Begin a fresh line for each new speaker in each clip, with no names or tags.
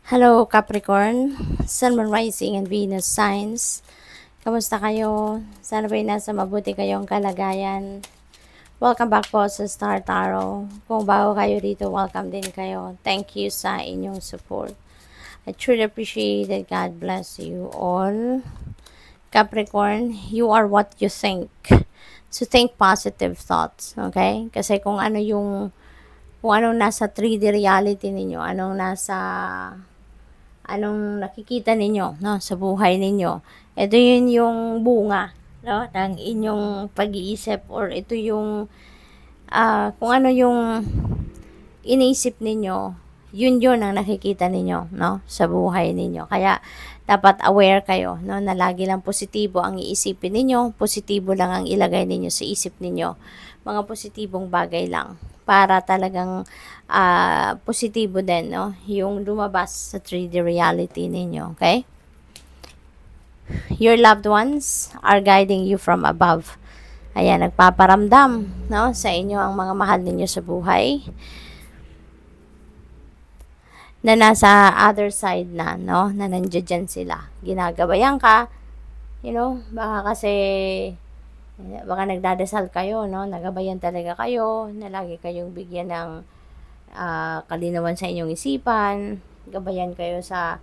Hello Capricorn, Sun, Moon, Rising, and Venus signs. Kamusta kayo? Sana ba'y nasa mabuti kayong kalagayan? Welcome back po sa Star Tarot. Kung bago kayo dito, welcome din kayo. Thank you sa inyong support. I truly appreciate that. God bless you all. Capricorn, you are what you think. So think positive thoughts, okay? Kasi kung anong nasa 3D reality ninyo, anong nakikita ninyo, no, sa buhay ninyo. Ito yun yung bunga, no, ng inyong pag-iisip, or ito yung kung ano yung iniisip ninyo, yun ang nakikita ninyo, no, sa buhay ninyo. Kaya dapat aware kayo, no, na lagi lang positibo ang iisipin ninyo, positibo lang ang ilagay ninyo sa isip ninyo. Mga positibong bagay lang para talagang positibo din, no, yung lumabas sa 3D reality ninyo, okay? Your loved ones are guiding you from above. Ayan, nagpaparamdam, no, sa inyo ang mga mahal ninyo sa buhay na nasa other side na, no, na nandiyan sila. Ginagabayan ka, you know, baka nagdadasal kayo, no, nagabayan talaga kayo, na lagi kayong bigyan ng kalinawan sa inyong isipan, gabayan kayo sa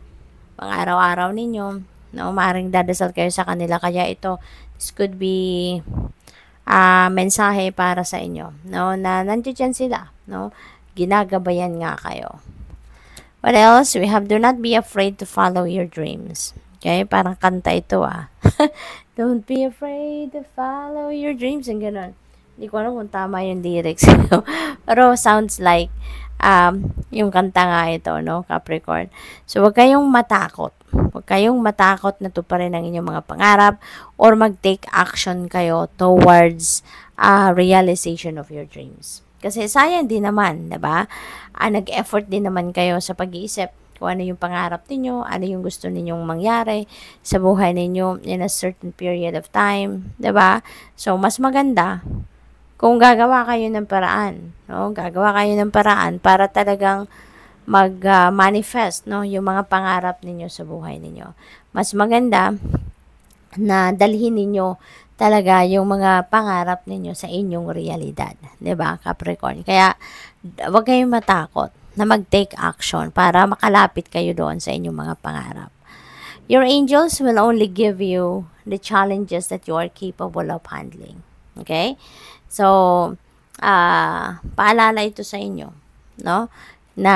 mga araw-araw ninyo, no, maaaring dadasal kayo sa kanila, kaya this could be mensahe para sa inyo, no, na nandiyan sila, no, ginagabayan nga kayo. What else? We have, do not be afraid to follow your dreams. Okay? Parang kanta ito Don't be afraid to follow your dreams. Ang ganun. Hindi ko alam kung tama yung lyrics. Pero sounds like yung kanta nga ito, no, Capricorn. So, huwag kayong matakot. Huwag kayong matakot na tuparin ang inyong mga pangarap or mag-take action kayo towards realization of your dreams. Kasi sayang din naman, diba? Nag-effort din naman kayo sa pag-iisip kung ano yung pangarap ninyo, ano yung gusto ninyong mangyari sa buhay ninyo in a certain period of time, diba? So, mas maganda kung gagawa kayo ng paraan, no? Gagawa kayo ng paraan para talagang mag-manifest, no, yung mga pangarap ninyo sa buhay ninyo. Mas maganda na dalhin ninyo talaga yung mga pangarap ninyo sa inyong realidad, 'di ba, Capricorn? Kaya wag kayong matakot na mag-take action para makalapit kayo doon sa inyong mga pangarap. Your angels will only give you the challenges that you are capable of handling. Okay? So, paalala ito sa inyo, no? Na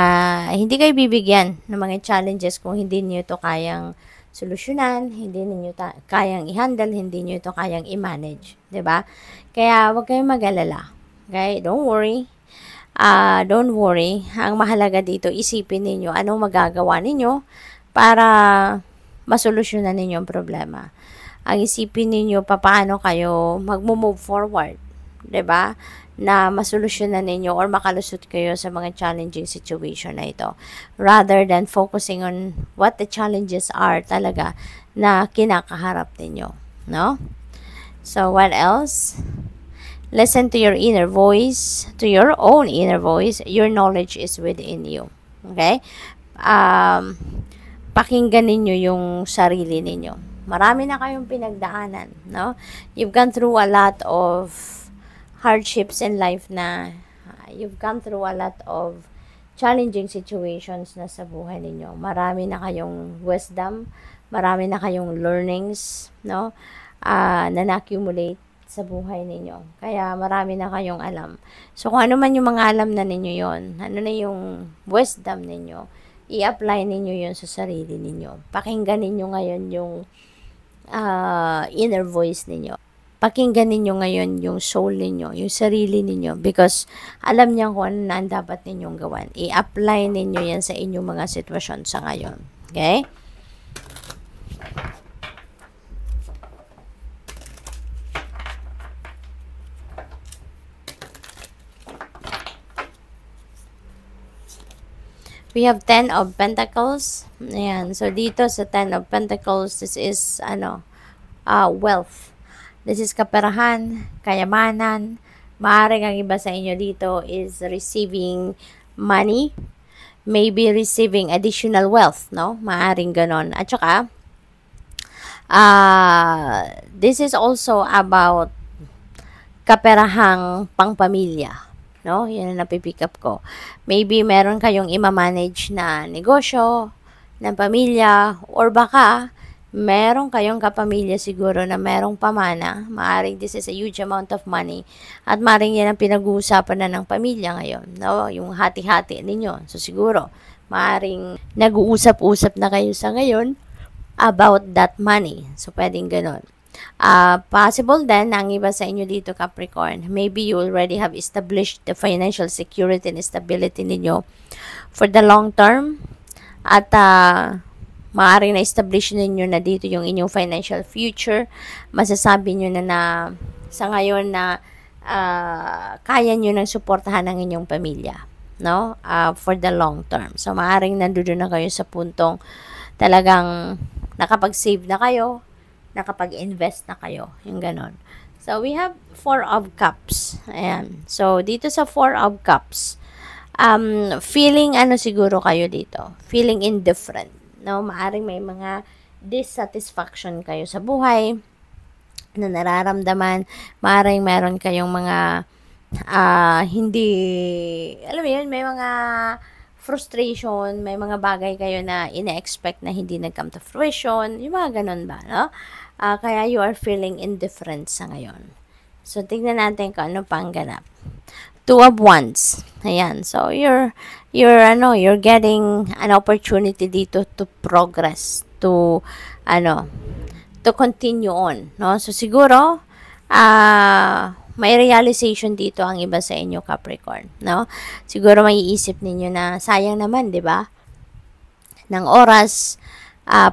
hindi kayo bibigyan ng mga challenges kung hindi niyo ito kayang solusyonan, hindi niyo kayang i-handle, hindi niyo ito kayang i-manage, 'di ba? Kaya wag kayong mag-alala. Okay? Don't worry. Don't worry. Ang mahalaga dito, isipin ninyo anong magagawa ninyo para masolusyonan ninyo ang problema. Ang isipin ninyo paano kayo mag-move forward, 'di ba? Na masolusyonan ninyo or makalusot kayo sa mga challenging situation na ito. Rather than focusing on what the challenges are talaga na kinakaharap ninyo, no? So, what else? Listen to your inner voice, to your own inner voice. Your knowledge is within you. Okay? Pakinggan ninyo yung sarili ninyo. Marami na kayong pinagdaanan, no? You've gone through a lot of hardships in life na you've gone through a lot of challenging situations na sa buhay ninyo. Marami na kayong wisdom, marami na kayong learnings, no? Na na-accumulate sa buhay ninyo. Kaya marami na kayong alam. So, kung ano man yung mga alam na ninyo yon, ano na yung wisdom ninyo, i-apply ninyo yon sa sarili ninyo. Pakinggan ninyo ngayon yung inner voice ninyo. Pakinggan ninyo ngayon yung soul ninyo, yung sarili ninyo, because alam niya kung ano na ang dapat ninyong gawan. I-apply ninyo yan sa inyong mga sitwasyon sa ngayon. Okay? We have 10 of Pentacles. Ayan. So, dito sa 10 of Pentacles, this is, wealth. This is kaperahan, kayamanan. Maaaring ang iba sa inyo dito is receiving money. maybe receiving additional wealth, no? Maaring ganon. At saka, this is also about kaperahang pangpamilya, no? Yan ang napipick up ko. Maybe meron kayong ima-manage na negosyo ng pamilya, or baka meron kayong kapamilya siguro na merong pamana. Maaring this is a huge amount of money. At maaring yan ang pinag-uusapan na ng pamilya ngayon, no? Yung hati-hati ninyo. So siguro, maaring nag-uusap-usap na kayo sa ngayon about that money. So pwedeng ganon. Possible then, ang iba sa inyo dito, Capricorn, maybe you already have established the financial security and stability ninyo for the long term. At maaaring na-establish ninyo na dito yung inyong financial future. Masasabi nyo na sa ngayon na kaya nyo nang suportahan ang inyong pamilya, no? For the long term. So, maaaring nandoon na kayo sa puntong talagang nakapag-save na kayo, nakapag-invest na kayo. Yung ganon. So, we have 4 of Cups. Ayan. So, dito sa 4 of Cups, feeling siguro kayo dito? Feeling indifferent. No? Maaring may mga dissatisfaction kayo sa buhay na nararamdaman. Maaring meron kayong mga hindi, alam mo yun, may mga frustration, may mga bagay kayo na ina-expect na hindi nag-come to fruition, yung mga ganun ba, no? Kaya you are feeling indifferent sa ngayon. So, tignan natin kung ano pang ganap. 2 of Wands. Ayan. So, you're getting an opportunity dito to progress, to continue on, no? So, siguro, may realization dito ang iba sa inyo, Capricorn, no? Siguro may iisip ninyo na sayang naman, 'di ba? Ng oras,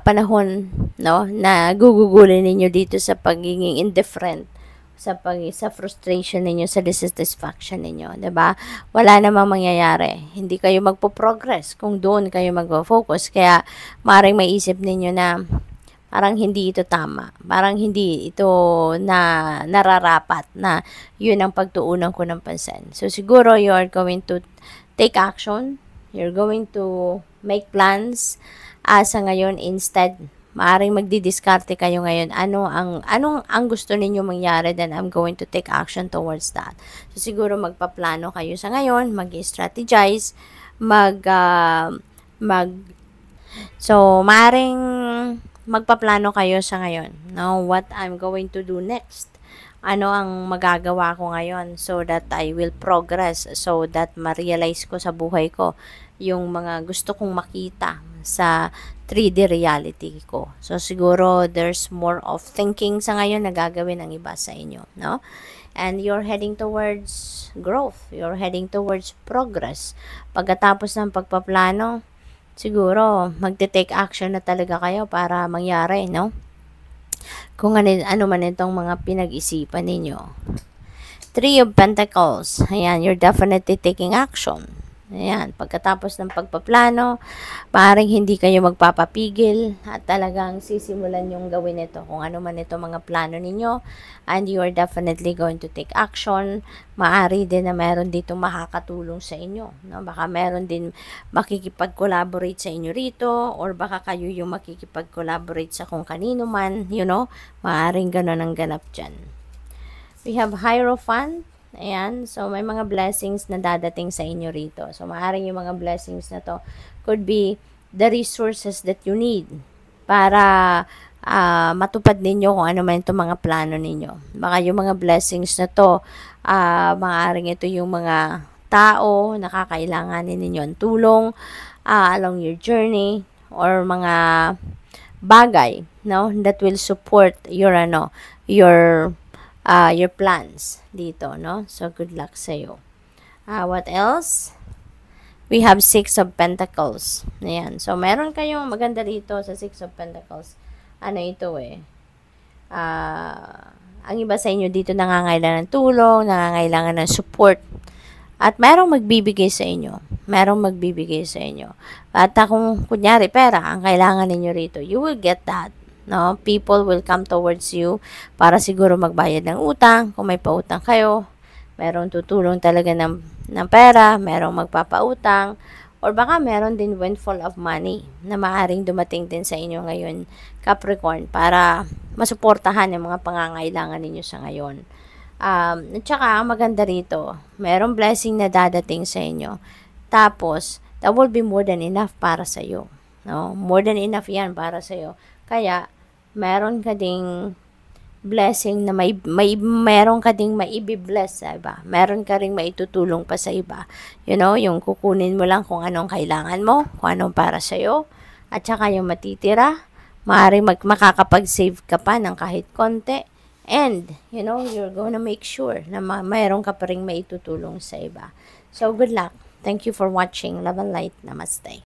panahon, no, na gugugulin ninyo dito sa pagiging indifferent, sa frustration ninyo, sa dissatisfaction ninyo, 'di ba? Wala namang mangyayari. Hindi kayo magpo-progress kung doon kayo magfo-focus. Kaya maring maiisip ninyo na parang hindi ito tama. Parang hindi ito na nararapat na yun ang pagtuunan ko ng pansin. So, siguro you are going to take action. You're going to make plans. Sa ngayon, instead, maaring magdidiskarte kayo ngayon. Anong gusto ninyo mangyari, then I'm going to take action towards that. So, siguro magpaplano kayo sa ngayon, mag-strategize, so, maaring magpaplano kayo sa ngayon. Now, what I'm going to do next? Ano ang magagawa ko ngayon so that I will progress, so that ma-realize ko sa buhay ko yung mga gusto kong makita sa 3D reality ko. So, siguro there's more of thinking sa ngayon na gagawin ng iba sa inyo, no? And you're heading towards growth. You're heading towards progress. Pagkatapos ng pagpaplano, siguro magte-take action na talaga kayo para mangyari, no? Kung ano man itong mga pinag-isipan ninyo. 3 of Pentacles. Ayan, you're definitely taking action. Ayan, pagkatapos ng pagpaplano, maaaring hindi kayo magpapapigil at talagang sisimulan yung gawin ito, kung ano man ito mga plano ninyo, and you are definitely going to take action. Maaari din na meron dito makakatulong sa inyo, no? Baka meron din makikipag-collaborate sa inyo rito, or baka kayo yung makikipag-collaborate sa kung kanino man, maaaring ganun ang ganap dyan. We have Hierophant. Ayan, so may mga blessings na dadating sa inyo rito. So, maaaring yung mga blessings na to could be the resources that you need para matupad ninyo kung ano man itong mga plano ninyo. Baka yung mga blessings na to, maaaring ito yung mga tao na kakailanganin ninyo ang tulong along your journey, or mga bagay, no, that will support your plans dito, no? So, good luck sa'yo. What else? We have 6 of Pentacles. Ayan. So, meron kayong maganda dito sa 6 of Pentacles. Ano ito ang iba sa inyo dito nangangailangan ng tulong, nangangailangan ng support. At merong magbibigay sa inyo. Merong magbibigay sa inyo. At kung kunyari pera ang kailangan ninyo rito, you will get that. No, people will come towards you para siguro magbayad ng utang. Kung may pautang kayo, merong tutulong talaga ng pera, merong magpapautang, Or baka meron din windfall of money na maaring dumating din sa inyo ngayon, Capricorn, para masuportahan yung mga pangangailangan ninyo sa ngayon. At saka, ang maganda rito, merong blessing na dadating sa inyo. Tapos, that will be more than enough para sa iyo. No? More than enough yan para sa iyo. Kaya, meron ka ding blessing na meron ka ding maibi-bless sa iba. Meron ka ring maitutulong pa sa iba. You know, yung kukunin mo lang kung anong kailangan mo, kung anong para sa'yo, at saka yung matitira, maaaring makakapag-save ka pa ng kahit konti. And, you know, you're gonna make sure na mayroon ka pa ring maitutulong sa iba. So, good luck. Thank you for watching. Love and light. Namaste.